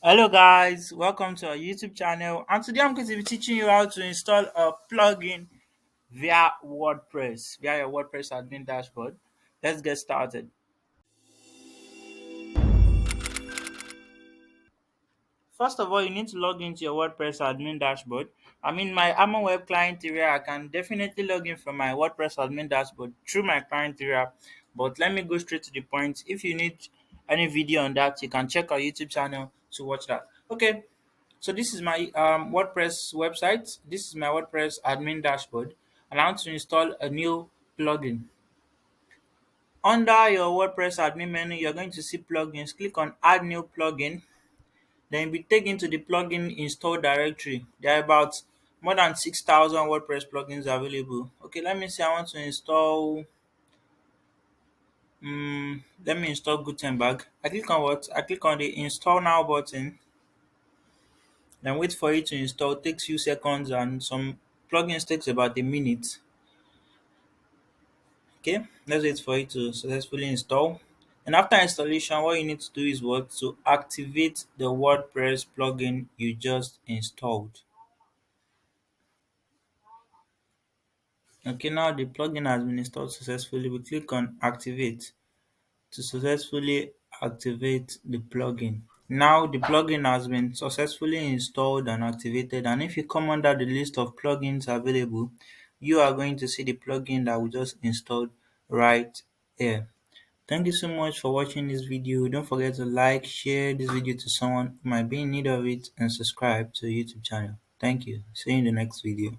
Hello guys, welcome to our YouTube channel, and today I'm going to be teaching you how to install a plugin via WordPress, via your WordPress admin dashboard. Let's get started. First of all, you need to log into your WordPress admin dashboard. I'm in my Harmoweb client area. I can definitely log in from my WordPress admin dashboard through my client area, but let me go straight to the point. If you need any video on that, you can check our YouTube channel to watch that. Okay, so this is my WordPress website. This is my WordPress admin dashboard. And I want to install a new plugin. Under your WordPress admin menu, you're going to see plugins. Click on Add New Plugin. Then you'll be taken to the plugin install directory. There are about more than 6,000 WordPress plugins available. Okay, let me say I want to install. Let me install Gutenberg. I click on what? I click on the Install Now button. Then wait for it to install. It takes few seconds, and some plugins takes about a minute. Okay, let's wait for it to successfully install. And after installation, what you need to do is what to activate the WordPress plugin you just installed. Okay, now the plugin has been installed successfully. We click on activate to successfully activate the plugin. Now the plugin has been successfully installed and activated, and if you come under the list of plugins available, you are going to see the plugin that we just installed right here. Thank you so much for watching this video. Don't forget to like, share this video to someone who might be in need of it, and subscribe to the YouTube channel. Thank you. See you in the next video.